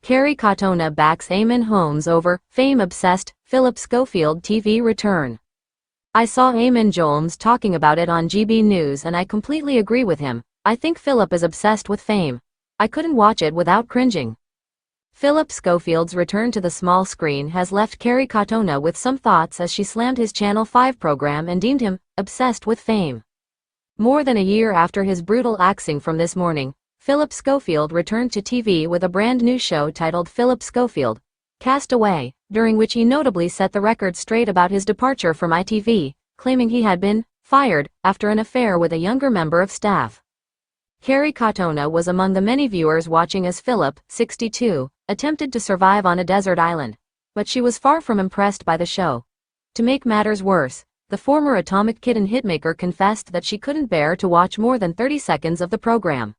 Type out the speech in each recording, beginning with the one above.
Kerry Katona backs Eamonn Holmes over fame-obsessed Phillip Schofield TV return. I saw Eamonn Holmes talking about it on GB News and I completely agree with him. I think Phillip is obsessed with fame. I couldn't watch it without cringing. Phillip Schofield's return to the small screen has left Kerry Katona with some thoughts as she slammed his Channel 5 program and deemed him obsessed with fame. More than a year after his brutal axing from This Morning, Phillip Schofield returned to TV with a brand new show titled Phillip Schofield, Cast Away, during which he notably set the record straight about his departure from ITV, claiming he had been fired after an affair with a younger member of staff. Kerry Katona was among the many viewers watching as Phillip, 62, attempted to survive on a desert island, but she was far from impressed by the show. To make matters worse, the former Atomic Kitten hitmaker confessed that she couldn't bear to watch more than 30 seconds of the program.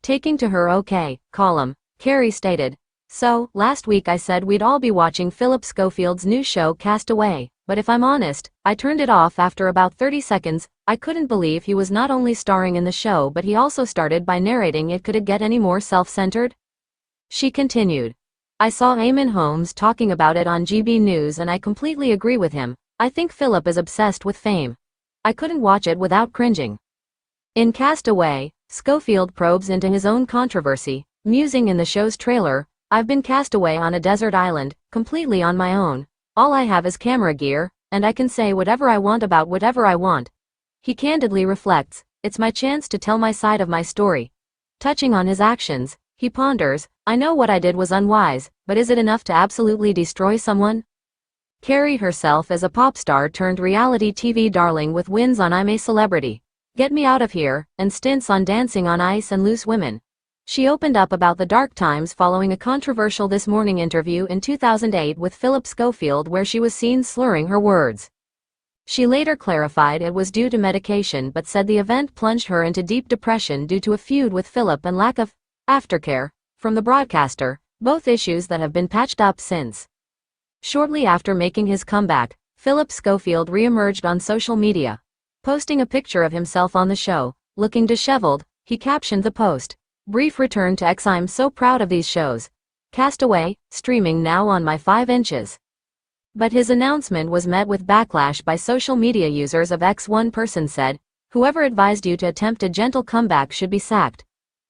Taking to her OK column, Kerry stated, "So, last week I said we'd all be watching Phillip Schofield's new show Cast Away, but if I'm honest, I turned it off after about 30 seconds. I couldn't believe he was not only starring in the show but he also started by narrating it. Could it get any more self-centered?" She continued, "I saw Eamonn Holmes talking about it on GB News and I completely agree with him. I think Phillip is obsessed with fame. I couldn't watch it without cringing." In Cast Away, Schofield probes into his own controversy, musing in the show's trailer, "I've been cast away on a desert island, completely on my own. All I have is camera gear, and I can say whatever I want about whatever I want." He candidly reflects, "It's my chance to tell my side of my story." Touching on his actions, he ponders, "I know what I did was unwise, but is it enough to absolutely destroy someone?" Kerry herself is a pop star turned reality TV darling with wins on I'm a Celebrity, Get Me Out of Here, and stints on Dancing on Ice and Loose Women. She opened up about the dark times following a controversial This Morning interview in 2008 with Phillip Schofield where she was seen slurring her words. She later clarified it was due to medication but said the event plunged her into deep depression due to a feud with Phillip and lack of aftercare from the broadcaster, both issues that have been patched up since. Shortly after making his comeback, Phillip Schofield re-emerged on social media. Posting a picture of himself on the show, looking disheveled, he captioned the post, "Brief return to X. I'm so proud of these shows. Cast Away, streaming now on my 5 inches." But his announcement was met with backlash by social media users of X. One person said, "Whoever advised you to attempt a gentle comeback should be sacked."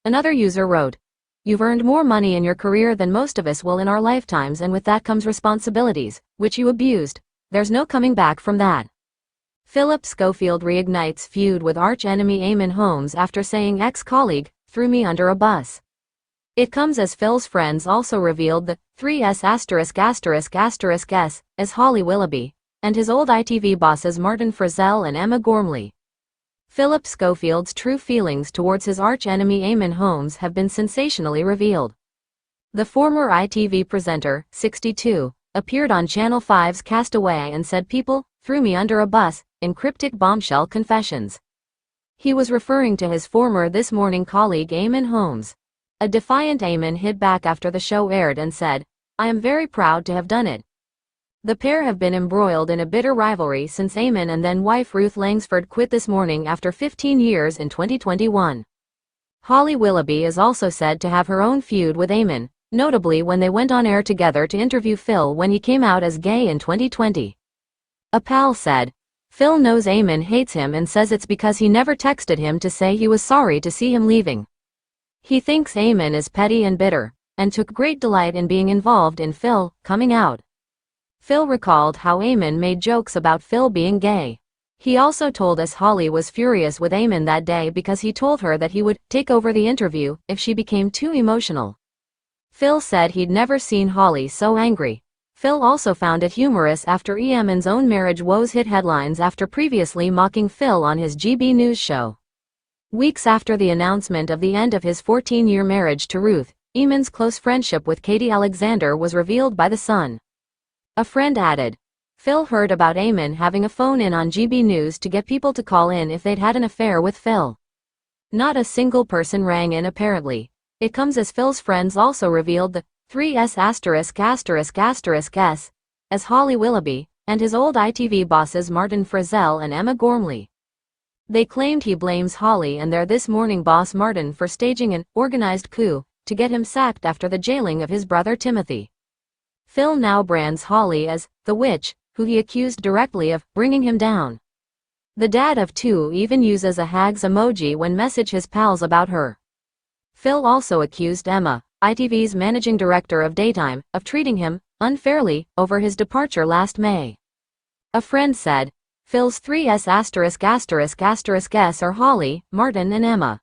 Another user wrote, "You've earned more money in your career than most of us will in our lifetimes, and with that comes responsibilities, which you abused. There's no coming back from that." Phillip Schofield reignites feud with arch-enemy Eamonn Holmes after saying ex-colleague threw me under a bus. It comes as Phil's friends also revealed the 3S********* as Holly Willoughby, and his old ITV bosses Martin Frizzell and Emma Gormley. Phillip Schofield's true feelings towards his arch-enemy Eamonn Holmes have been sensationally revealed. The former ITV presenter, 62, appeared on Channel 5's Cast Away and said people threw me under a bus in cryptic bombshell confessions. He was referring to his former This Morning colleague Eamonn Holmes. A defiant Eamonn hit back after the show aired and said, "I am very proud to have done it." The pair have been embroiled in a bitter rivalry since Eamonn and then-wife Ruth Langsford quit This Morning after 15 years in 2021. Holly Willoughby is also said to have her own feud with Eamonn, notably when they went on air together to interview Phil when he came out as gay in 2020. A pal said, "Phil knows Eamonn hates him and says it's because he never texted him to say he was sorry to see him leaving. He thinks Eamonn is petty and bitter, and took great delight in being involved in Phil coming out." Phil recalled how Eamonn made jokes about Phil being gay. He also told us Holly was furious with Eamonn that day because he told her that he would take over the interview if she became too emotional. Phil said he'd never seen Holly so angry. Phil also found it humorous after Eamonn's own marriage woes hit headlines after previously mocking Phil on his GB News show. Weeks after the announcement of the end of his 14-year marriage to Ruth, Eamonn's close friendship with Katie Alexander was revealed by The Sun. A friend added, "Phil heard about Eamonn having a phone-in on GB News to get people to call in if they'd had an affair with Phil. Not a single person rang in apparently. It comes as Phil's friends also revealed the 3S************* as Holly Willoughby, and his old ITV bosses Martin Frizzell and Emma Gormley. They claimed he blames Holly and their This Morning boss Martin for staging an organized coup to get him sacked after the jailing of his brother Timothy. Phil now brands Holly as the witch, who he accused directly of bringing him down. The dad of two even uses a hags emoji when message his pals about her. Phil also accused Emma, ITV's managing director of daytime, of treating him unfairly over his departure last May. A friend said, Phil's 3s********s are Holly, Martin and Emma.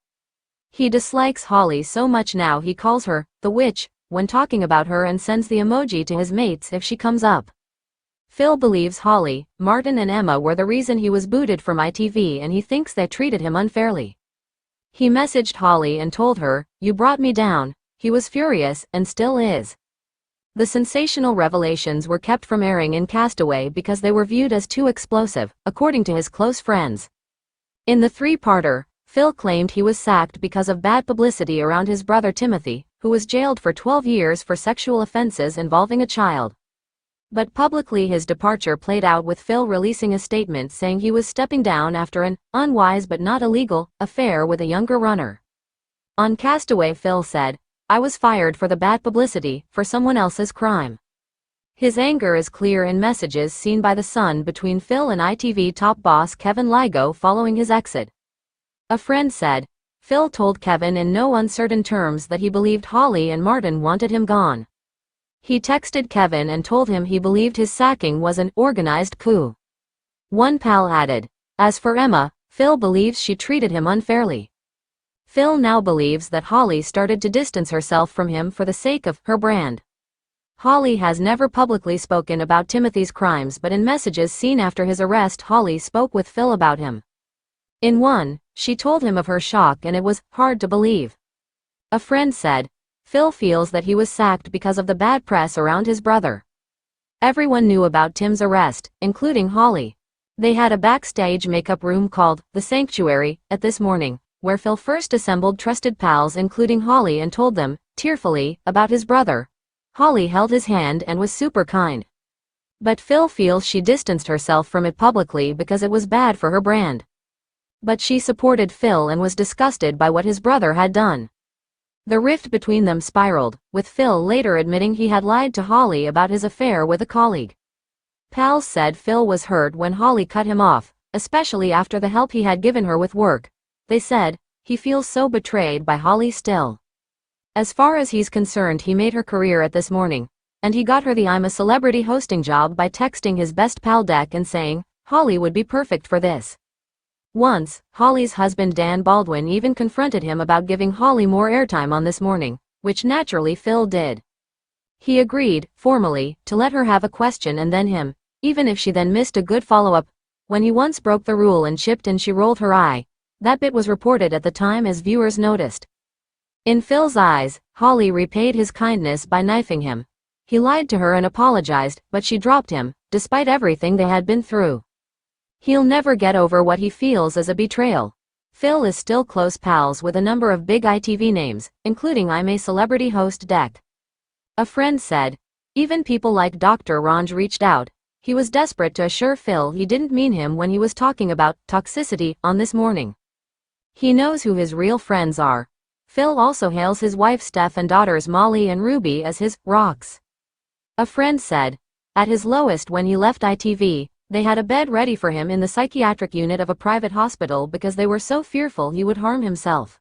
He dislikes Holly so much now he calls her the witch when talking about her and sends the emoji to his mates if she comes up. Phil believes Holly, Martin and Emma were the reason he was booted from ITV and he thinks they treated him unfairly. He messaged Holly and told her, "You brought me down." He was furious and still is. The sensational revelations were kept from airing in Castaway because they were viewed as too explosive, according to his close friends. In the three-parter, Phil claimed he was sacked because of bad publicity around his brother Timothy, who was jailed for 12 years for sexual offenses involving a child. But publicly his departure played out with Phil releasing a statement saying he was stepping down after an unwise but not illegal affair with a younger runner. On Castaway, Phil said, "I was fired for the bad publicity, for someone else's crime." His anger is clear in messages seen by The Sun between Phil and ITV top boss Kevin Lygo following his exit. A friend said, Phil told Kevin in no uncertain terms that he believed Holly and Martin wanted him gone. He texted Kevin and told him he believed his sacking was an organized coup. One pal added, "As for Emma, Phil believes she treated him unfairly." Phil now believes that Holly started to distance herself from him for the sake of her brand. Holly has never publicly spoken about Timothy's crimes, but in messages seen after his arrest Holly spoke with Phil about him. In one, she told him of her shock and it was hard to believe. A friend said, Phil feels that he was sacked because of the bad press around his brother. Everyone knew about Tim's arrest, including Holly. They had a backstage makeup room called The Sanctuary at This Morning, where Phil first assembled trusted pals including Holly and told them, tearfully, about his brother. Holly held his hand and was super kind. But Phil feels she distanced herself from it publicly because it was bad for her brand. But she supported Phil and was disgusted by what his brother had done. The rift between them spiraled, with Phil later admitting he had lied to Holly about his affair with a colleague. Pals said Phil was hurt when Holly cut him off, especially after the help he had given her with work. They said, he feels so betrayed by Holly still. As far as he's concerned, he made her career at This Morning, and he got her the I'm a Celebrity hosting job by texting his best pal Deck and saying, Holly would be perfect for this. Once, Holly's husband Dan Baldwin even confronted him about giving Holly more airtime on This Morning, which naturally Phil did. He agreed, formally, to let her have a question and then him, even if she then missed a good follow-up. When he once broke the rule and chipped in, she rolled her eye. That bit was reported at the time as viewers noticed. In Phil's eyes, Holly repaid his kindness by knifing him. He lied to her and apologized, but she dropped him, despite everything they had been through. He'll never get over what he feels as a betrayal. Phil is still close pals with a number of big ITV names, including I'm a Celebrity host Deck. A friend said, even people like Dr. Ranj reached out. He was desperate to assure Phil he didn't mean him when he was talking about toxicity on This Morning. He knows who his real friends are. Phil also hails his wife Steph and daughters Molly and Ruby as his rocks. A friend said, at his lowest when he left ITV, they had a bed ready for him in the psychiatric unit of a private hospital because they were so fearful he would harm himself.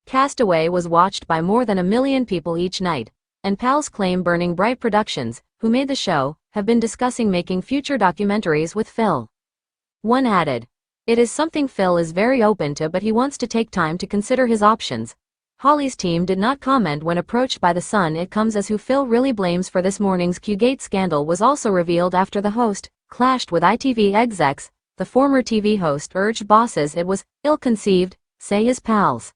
Castaway was watched by more than 1 million people each night, and pals claim Burning Bright Productions, who made the show, have been discussing making future documentaries with Phil. One added, it is something Phil is very open to, but he wants to take time to consider his options. Holly's team did not comment when approached by The Sun. It comes as who Phil really blames for This Morning's Q-Gate scandal was also revealed after the host clashed with ITV execs. The former TV host urged bosses it was ill-conceived, say his pals.